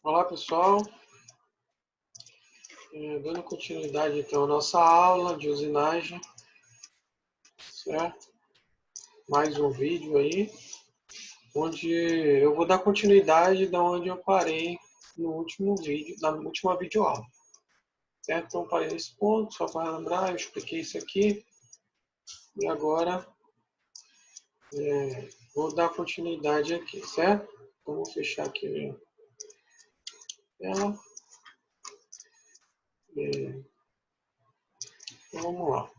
Olá pessoal, dando continuidade então à nossa aula de usinagem, certo? Mais um vídeo aí, onde eu vou dar continuidade da onde eu parei no último vídeo, na última videoaula, certo? Então eu parei nesse ponto, só para lembrar, eu expliquei isso aqui, e agora vou dar continuidade aqui, certo? Então vou fechar aqui a minha tela. Então vamos lá.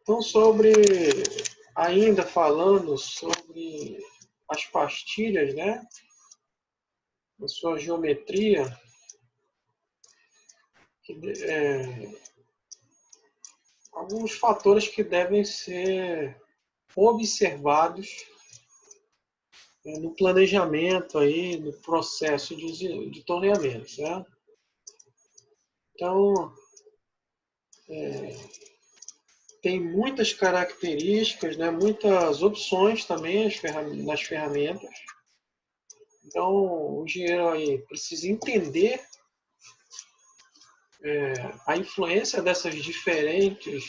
Então, ainda falando sobre as pastilhas, né? A sua geometria, alguns fatores que devem ser observados no planejamento aí, no processo de torneamento, certo? Então, tem muitas características, né? Muitas opções também nas ferramentas. Então, o engenheiro aí precisa entender a influência dessas diferentes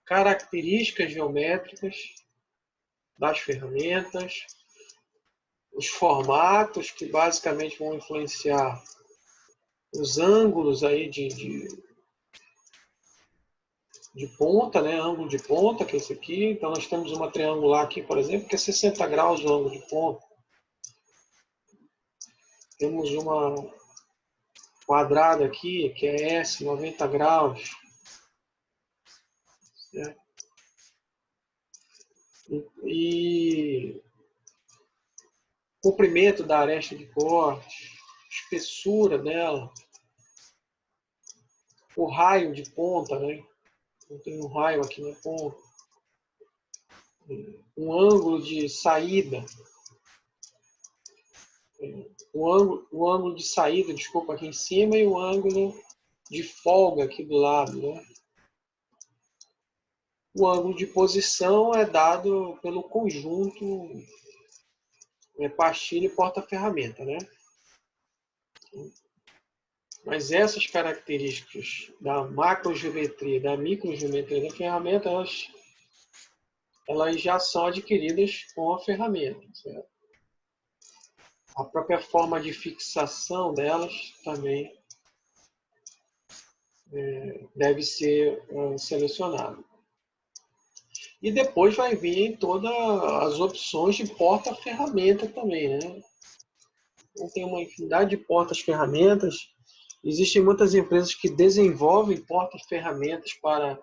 características geométricas das ferramentas, os formatos que basicamente vão influenciar os ângulos aí de ponta, né? Ângulo de ponta, que é esse aqui. Então nós temos uma triangular aqui, por exemplo, que é 60 graus o ângulo de ponta. Temos uma quadrada aqui, que é S, 90 graus. Né? E comprimento da aresta de corte, espessura dela, o raio de ponta, né? Então, tem um raio aqui na ponta, um ângulo de saída, o ângulo de saída, desculpa, aqui em cima e o ângulo de folga aqui do lado, né? O ângulo de posição é dado pelo conjunto pastilha e porta-ferramenta, né? Mas essas características da macrogeometria e da microgeometria da ferramenta, elas já são adquiridas com a ferramenta, certo? A própria forma de fixação delas também deve ser selecionada. E depois vai vir todas as opções de porta-ferramenta também, né? Então tem uma infinidade de portas-ferramentas. Existem muitas empresas que desenvolvem portas-ferramentas para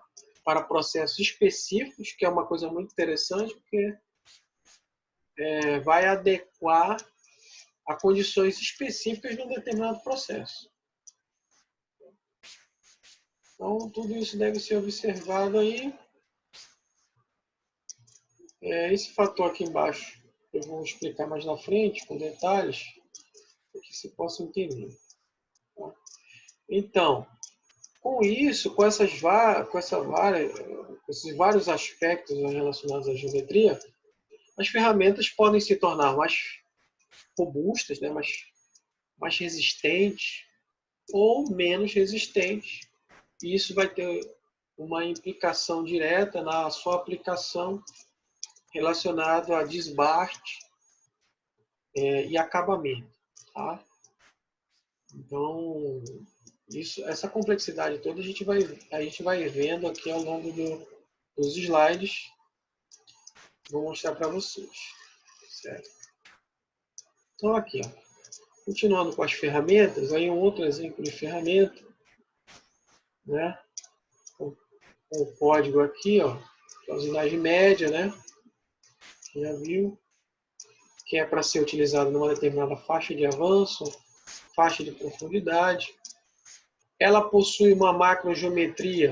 processos específicos, que é uma coisa muito interessante, porque vai adequar a condições específicas de um determinado processo. Então, tudo isso deve ser observado aí. Esse fator aqui embaixo eu vou explicar mais na frente, com detalhes, para que se possa entender. Tá? Então, com isso, com esses vários aspectos relacionados à geometria, as ferramentas podem se tornar mais robustas, né? mais resistentes ou menos resistentes. E isso vai ter uma implicação direta na sua aplicação relacionada a desbaste e acabamento. Tá? Então, essa complexidade toda a gente vai vendo aqui ao longo dos slides. Vou mostrar para vocês. Certo? Então, aqui, ó, continuando com as ferramentas, aí um outro exemplo de ferramenta, né? Com o código aqui, ó, que é a usinagem média, né? Já viu? Que é para ser utilizado numa determinada faixa de avanço, faixa de profundidade. Ela possui uma macrogeometria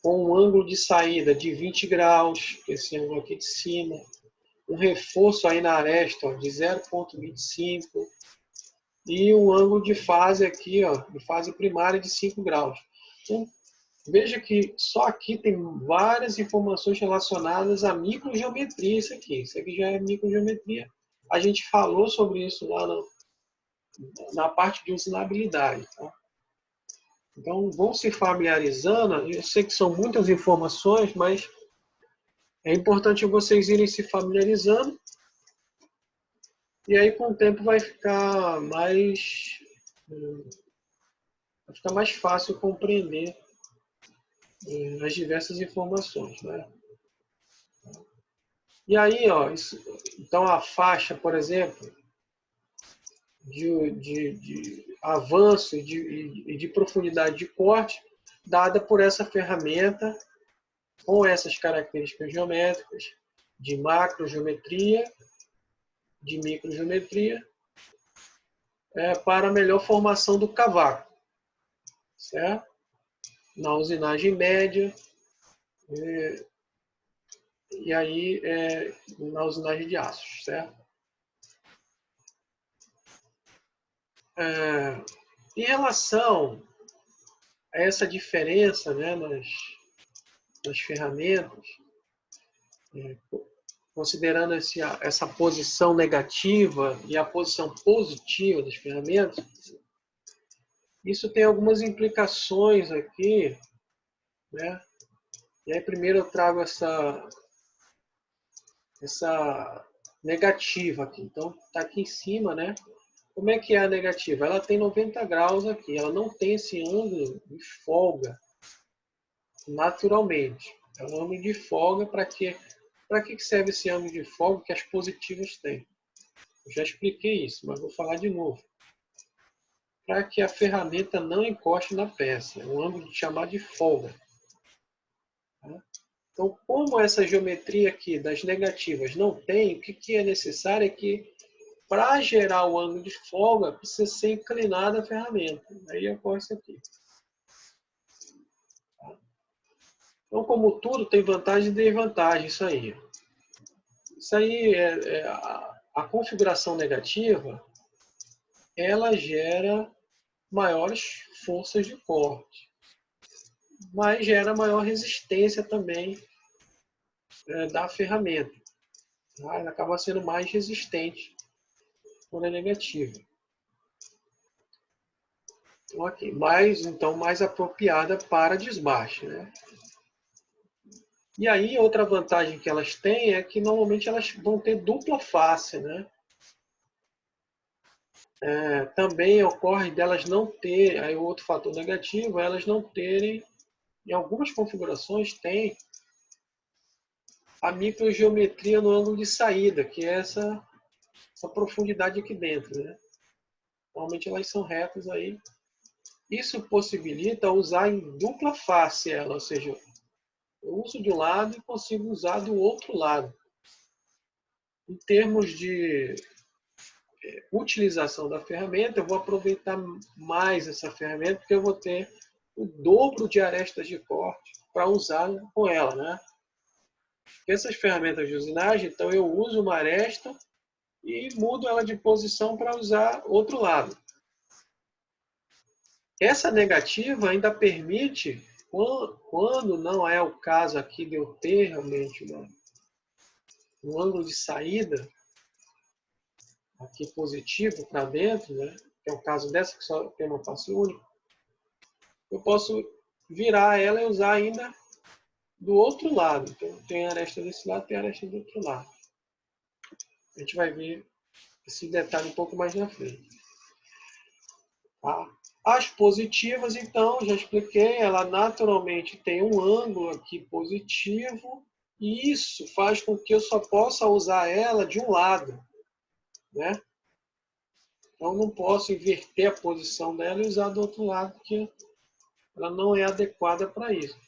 com um ângulo de saída de 20 graus, esse ângulo aqui de cima, um reforço aí na aresta ó, de 0,25 e um ângulo de fase aqui, ó, de fase primária de 5 graus. Então, veja que só aqui tem várias informações relacionadas à microgeometria. Isso aqui já é microgeometria. A gente falou sobre isso lá na parte de usinabilidade. Tá? Então, vão se familiarizando. Eu sei que são muitas informações, mas é importante vocês irem se familiarizando. E aí, com o tempo, vai ficar mais fácil compreender as diversas informações. Né? E aí, ó, então a faixa, por exemplo, de avanço e de profundidade de corte, dada por essa ferramenta, com essas características geométricas, de macrogeometria, de microgeometria, para a melhor formação do cavaco, certo? Na usinagem média, e aí na usinagem de aços, certo? Em relação a essa diferença, né, nas ferramentas, considerando essa posição negativa e a posição positiva das ferramentas, isso tem algumas implicações aqui, né? E aí primeiro eu trago essa negativa aqui. Então está aqui em cima, né? Como é que é a negativa? Ela tem 90 graus aqui, ela não tem esse ângulo de folga naturalmente. É um ângulo de folga para quê? Para que serve esse ângulo de folga que as positivas têm? Eu já expliquei isso, mas vou falar de novo. Para que a ferramenta não encoste na peça. É um ângulo de chamar de folga. Então, como essa geometria aqui das negativas não tem, o que é necessário é que, para gerar o ângulo de folga, precisa ser inclinada a ferramenta. Aí ocorre isso aqui. Então, como tudo, tem vantagem e desvantagem, isso aí. Isso aí a configuração negativa, ela gera maiores forças de corte, mas gera maior resistência também da ferramenta. Tá? Ela acaba sendo mais resistente quando é negativa. Então, aqui, mais apropriada para desbaste. Né? E aí, outra vantagem que elas têm é que normalmente elas vão ter dupla face. Né? Também ocorre delas não ter, aí outro fator negativo, elas não terem, em algumas configurações, tem a microgeometria no ângulo de saída, que é essa profundidade aqui dentro. Né? Normalmente elas são retas aí. Isso possibilita usar em dupla face ela, ou seja, eu uso de um lado e consigo usar do outro lado. Em termos de utilização da ferramenta, eu vou aproveitar mais essa ferramenta, porque eu vou ter o dobro de arestas de corte para usar com ela. Né? Essas ferramentas de usinagem, então eu uso uma aresta e mudo ela de posição para usar outro lado. Essa negativa ainda permite, quando não é o caso aqui de eu ter realmente um ângulo de saída aqui positivo para dentro, né? Que é o caso dessa que só tem uma face única, eu posso virar ela e usar ainda do outro lado. Então, tem a aresta desse lado, tem a aresta do outro lado. A gente vai ver esse detalhe um pouco mais na frente. Tá? As positivas, então, já expliquei, ela naturalmente tem um ângulo aqui positivo, e isso faz com que eu só possa usar ela de um lado. Né? Então, não posso inverter a posição dela e usar do outro lado, porque ela não é adequada para isso.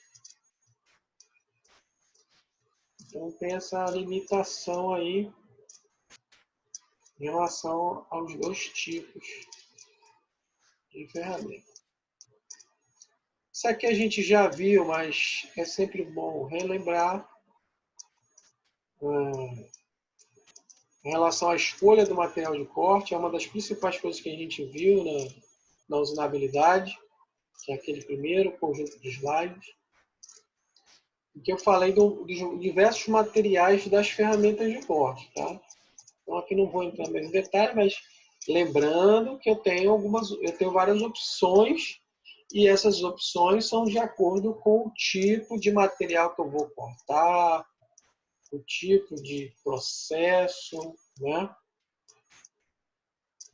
Então, tem essa limitação aí em relação aos dois tipos de ferramenta. Isso aqui a gente já viu, mas é sempre bom relembrar. Em relação à escolha do material de corte, é uma das principais coisas que a gente viu na usinabilidade, que é aquele primeiro conjunto de slides, em que eu falei dos diversos materiais das ferramentas de corte. Tá? Então aqui não vou entrar mais em detalhe, mas Lembrando que eu tenho várias opções e essas opções são de acordo com o tipo de material que eu vou cortar, o tipo de processo, né?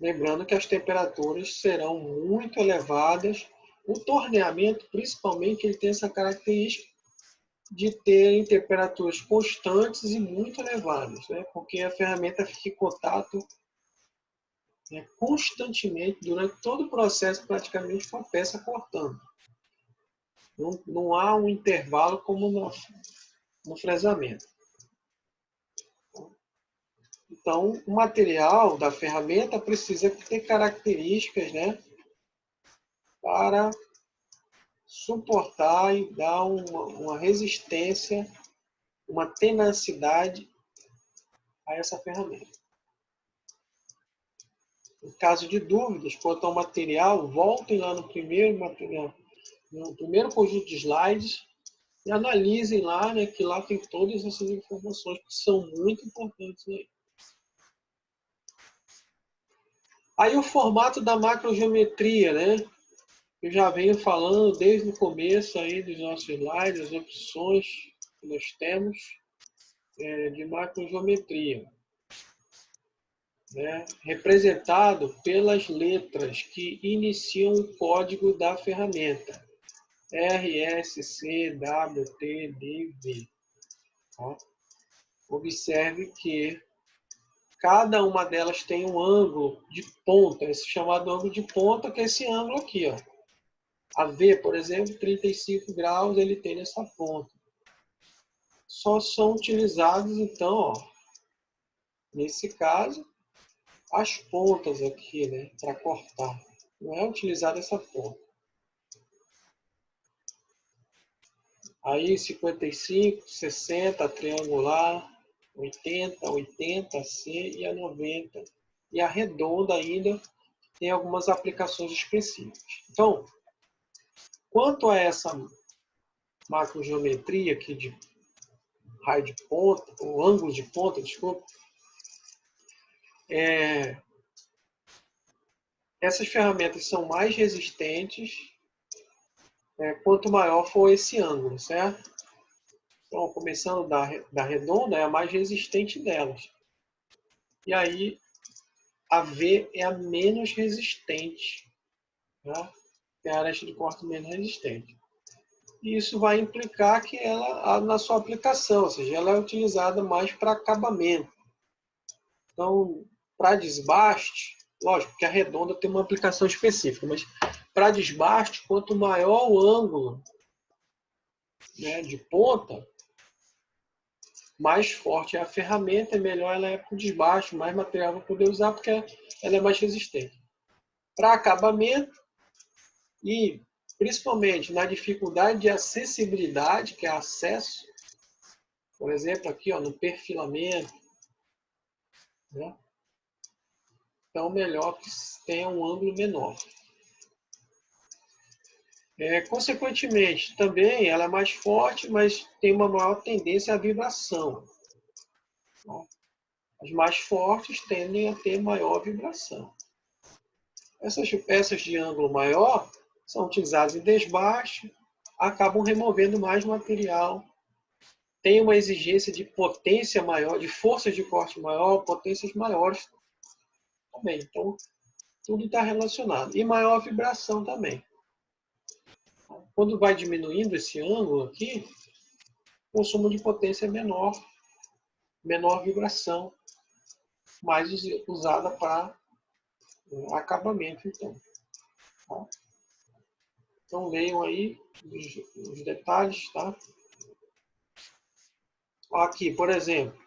Lembrando que as temperaturas serão muito elevadas. O torneamento, principalmente, ele tem essa característica de ter temperaturas constantes e muito elevadas, né? Porque a ferramenta fica em contato, né, constantemente durante todo o processo, praticamente com a peça cortando. Não há um intervalo como no fresamento. Então, o material da ferramenta precisa ter características, né, para suportar e dar uma resistência, uma tenacidade a essa ferramenta. Em caso de dúvidas quanto ao material, voltem lá no primeiro conjunto de slides e analisem lá, né, que lá tem todas essas informações que são muito importantes, né? Aí o formato da macrogeometria, né? Eu já venho falando desde o começo aí dos nossos slides, as opções que nós temos de macrogeometria, né? Representado pelas letras que iniciam o código da ferramenta. R, S, C, W, T, D, V. Tá? Observe que cada uma delas tem um ângulo de ponta, esse chamado ângulo de ponta, que é esse ângulo aqui, ó. A V, por exemplo, 35 graus, ele tem nessa ponta. Só são utilizados, então, ó, nesse caso, as pontas aqui, né, para cortar. Não é utilizada essa ponta. Aí 55, 60, triangular, 80, 80, C e a 90. E a redonda ainda tem algumas aplicações específicas. Então, quanto a essa macrogeometria aqui de raio de ponta, ou ângulo de ponta, desculpa, essas ferramentas são mais resistentes quanto maior for esse ângulo, certo? Então, começando da redonda, é a mais resistente delas. E aí, a V é a menos resistente, tá? É a aresta de corte menos resistente. E isso vai implicar que ela, na sua aplicação, ou seja, ela é utilizada mais para acabamento. Então, para desbaste, lógico que a redonda tem uma aplicação específica, mas para desbaste, quanto maior o ângulo, né, de ponta, mais forte é a ferramenta, melhor ela é para o desbaste, mais material vai poder usar, porque ela é mais resistente. Para acabamento e principalmente na dificuldade de acessibilidade, que é acesso, por exemplo, aqui ó, no perfilamento, né? Então, melhor que tenha um ângulo menor. Consequentemente, também ela é mais forte, mas tem uma maior tendência à vibração. As mais fortes tendem a ter maior vibração. Essas peças de ângulo maior são utilizadas em desbaste, acabam removendo mais material, tem uma exigência de potência maior, de forças de corte maior, potências maiores também. Então, tudo está relacionado. E maior vibração também. Quando vai diminuindo esse ângulo aqui, o consumo de potência é menor, menor vibração, mais usada para acabamento, então. Tá? Então, leiam aí os detalhes, tá? Aqui, por exemplo,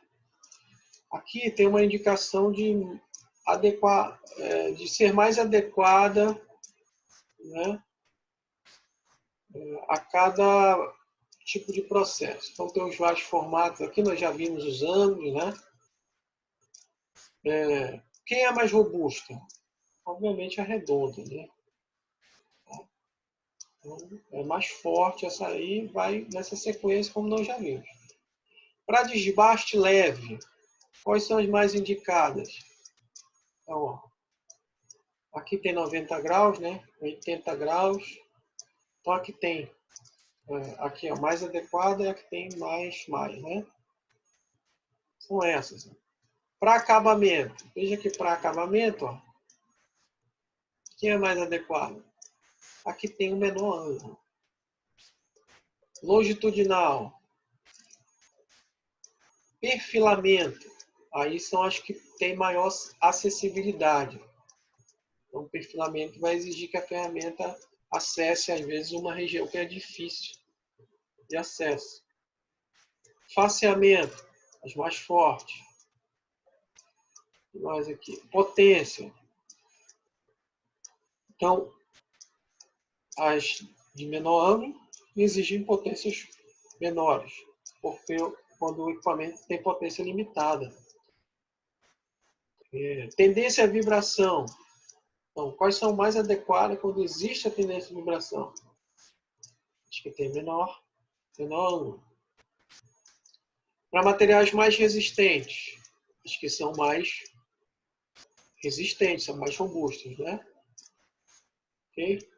aqui tem uma indicação de ser mais adequada, né, a cada tipo de processo. Então, tem os vários formatos aqui, nós já vimos os ângulos, né? Quem é mais robusta? Obviamente a redonda, né? Então, é mais forte essa aí, vai nessa sequência, como nós já vimos. Para desbaste leve, quais são as mais indicadas? Então, ó, Aqui tem 90 graus, né? 80 graus. Então aqui tem, aqui ó, mais adequada e aqui tem mais, né? São essas. Para acabamento, veja que para acabamento, ó, quem é mais adequado? Aqui tem o menor ângulo. Longitudinal. Perfilamento. Aí são as que têm maior acessibilidade. Então, o perfilamento vai exigir que a ferramenta acesse, às vezes, uma região que é difícil de acesso. Faceamento, as mais fortes. Mais aqui. Potência. Então, as de menor ângulo exigem potências menores, porque quando o equipamento tem potência limitada. Tendência à vibração. Então, quais são mais adequadas quando existe a tendência à vibração? Acho que tem menor ângulo. Para materiais mais resistentes, acho que são mais resistentes, são mais robustos, né? Ok?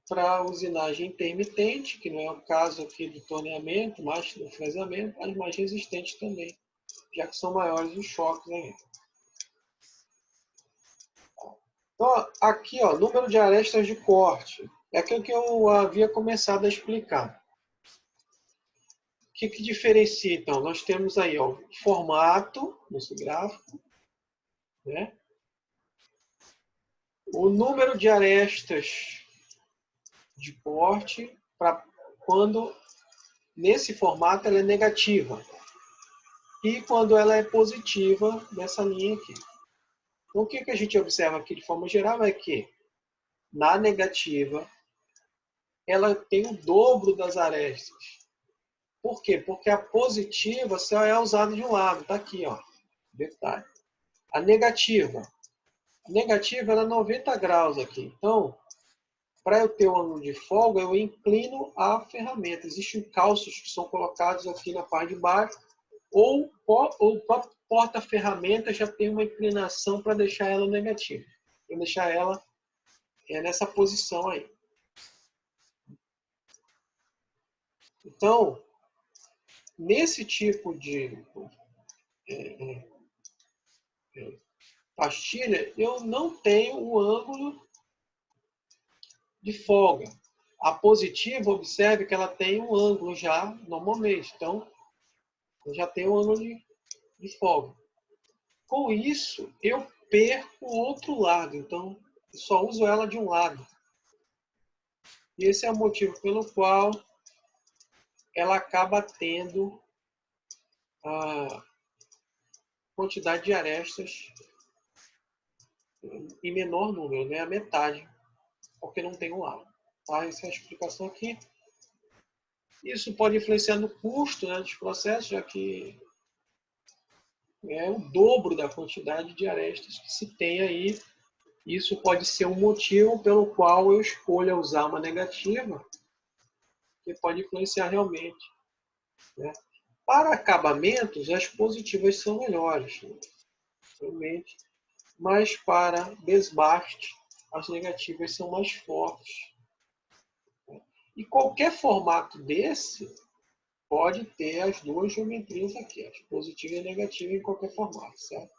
Para usinagem intermitente, que não é o caso aqui do torneamento, mas do fresamento, as mais resistentes também, já que são maiores os choques aí. Então, aqui, ó, número de arestas de corte. É aquilo que eu havia começado a explicar. O que diferencia, então? Nós temos aí ó, o formato, nesse gráfico, né? O número de arestas de corte para quando nesse formato ela é negativa e quando ela é positiva nessa linha aqui. Então, o que a gente observa aqui de forma geral é que na negativa ela tem o dobro das arestas. Por quê? Porque a positiva só é usada de um lado, tá aqui, ó, detalhe. A negativa era 90 graus aqui. Então, para eu ter um ângulo de folga, eu inclino a ferramenta. Existem calços que são colocados aqui na parte de baixo, ou o próprio porta-ferramenta já tem uma inclinação para deixar ela negativa, para deixar ela nessa posição aí. Então, nesse tipo de pastilha, eu não tenho o ângulo de folga. A positiva, observe que ela tem um ângulo já, normalmente. Então, eu já tenho um ângulo de folga. Com isso, eu perco o outro lado. Então, eu só uso ela de um lado. E esse é o motivo pelo qual ela acaba tendo a quantidade de arestas em menor número, né? A metade, porque não tem um lado. Tá? Essa é a explicação aqui. Isso pode influenciar no custo, né, dos processos, já que é o dobro da quantidade de arestas que se tem aí. Isso pode ser um motivo pelo qual eu escolha usar uma negativa, que pode influenciar realmente. Né? Para acabamentos, as positivas são melhores, né? Realmente. Mas para desbaste, as negativas são mais fortes. E qualquer formato desse pode ter as duas geometrias aqui, as positiva e negativa em qualquer formato, certo?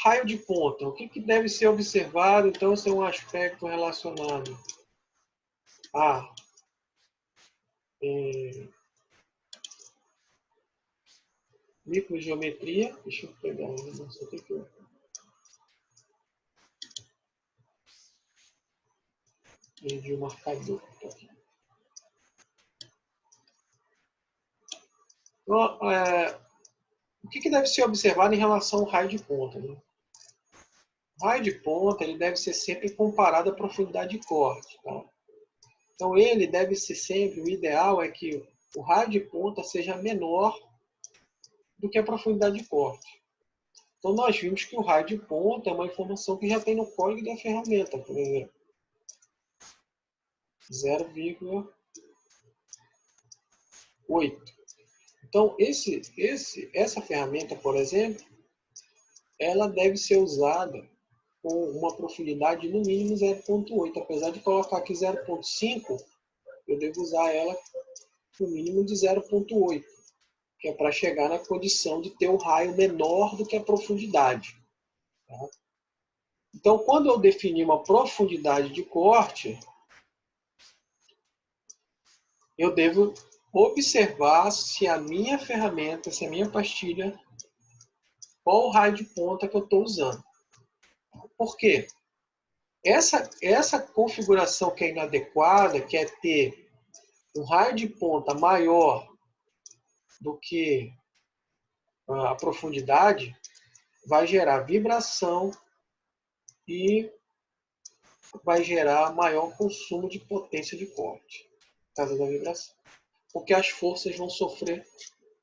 Raio de ponta. O que deve ser observado? Então, esse é um aspecto relacionado a microgeometria. Deixa eu pegar uma informação aqui que eu perdi o marcador. Então, o que deve ser observado em relação ao raio de ponta? Né? O raio de ponta ele deve ser sempre comparado à profundidade de corte. Tá? Então, ele deve ser sempre, o ideal é que o raio de ponta seja menor do que a profundidade de corte. Então, nós vimos que o raio de ponta é uma informação que já tem no código da ferramenta, por exemplo. 0,8. Então, essa ferramenta, por exemplo, ela deve ser usada com uma profundidade no mínimo 0,8. Apesar de colocar aqui 0,5, eu devo usar ela no mínimo de 0,8, que é para chegar na condição de ter o raio menor do que a profundidade. Tá? Então, quando eu definir uma profundidade de corte, eu devo observar se a minha ferramenta, se a minha pastilha, qual o raio de ponta que eu estou usando. Por quê? Essa configuração que é inadequada, que é ter um raio de ponta maior do que a profundidade, vai gerar vibração e vai gerar maior consumo de potência de corte, por causa da vibração. Porque as forças vão sofrer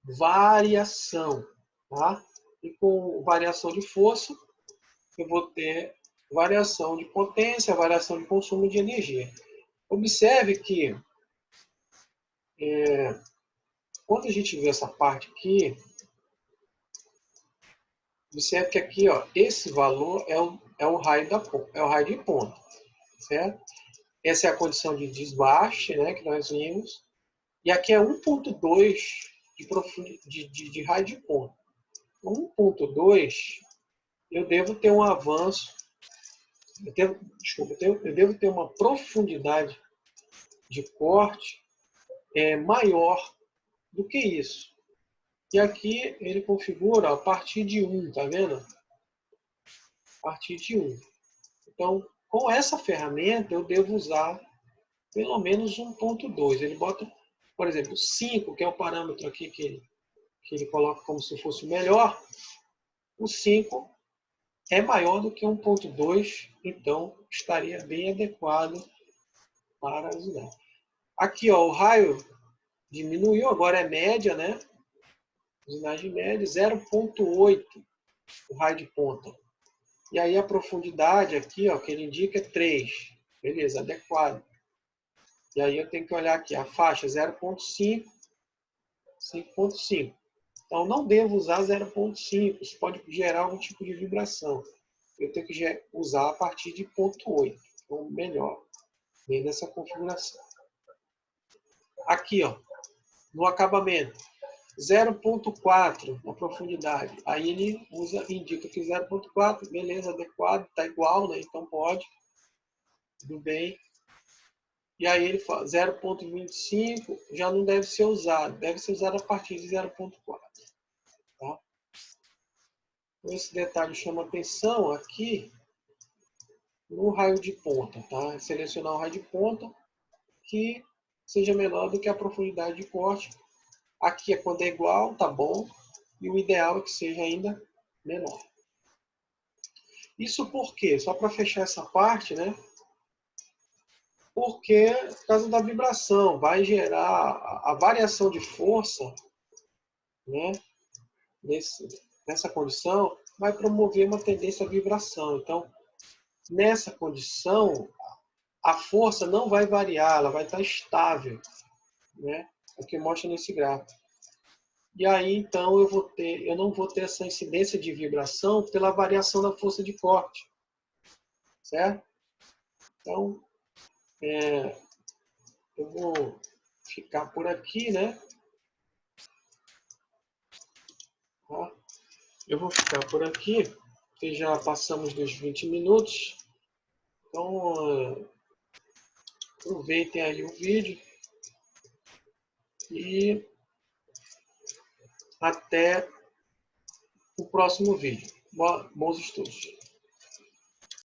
variação. Tá? E com variação de força, eu vou ter variação de potência, variação de consumo de energia. Observe que quando a gente vê essa parte aqui, observe que aqui, ó, esse valor é o raio de ponta, certo? Essa é a condição de desbaste, né, que nós vimos. E aqui é 1,2 de raio de ponta. 1,2, eu devo ter um avanço, eu devo ter uma profundidade de corte maior do que isso. E aqui ele configura a partir de 1, tá vendo? A partir de 1. Então, com essa ferramenta, eu devo usar pelo menos 1,2. Ele bota, por exemplo, 5, que é o parâmetro aqui que ele coloca como se fosse o melhor. O 5 é maior do que 1,2, então estaria bem adequado para usar. Aqui, ó, o raio diminuiu, agora é média, né? Usinagem média, 0,8 o raio de ponta. E aí a profundidade aqui, ó, que ele indica é 3. Beleza, adequado. E aí eu tenho que olhar aqui, a faixa 0,5, 5,5. Então não devo usar 0,5, isso pode gerar algum tipo de vibração. Eu tenho que usar a partir de 0,8, então melhor, dentro dessa configuração. Aqui, ó, no acabamento, 0,4 na profundidade. Aí ele indica que 0,4, beleza, adequado, está igual, né? Então pode, tudo bem. E aí ele fala 0,25 já não deve ser usado, deve ser usado a partir de 0,4. Tá? Esse detalhe chama atenção aqui no raio de ponta. Tá? Selecionar o raio de ponta que seja menor do que a profundidade de corte. Aqui é quando é igual, tá bom. E o ideal é que seja ainda menor. Isso por quê? Só para fechar essa parte, né? Porque, por causa da vibração, vai gerar a variação de força, né? Nessa condição, vai promover uma tendência à vibração. Então, nessa condição, a força não vai variar, ela vai estar estável, né? É o que mostra nesse gráfico. E aí, então, eu não vou ter essa incidência de vibração pela variação da força de corte, certo? Então, eu vou ficar por aqui, né? Tá? Eu vou ficar por aqui, porque já passamos dos 20 minutos. Então, aproveitem aí o vídeo e até o próximo vídeo. Bons estudos!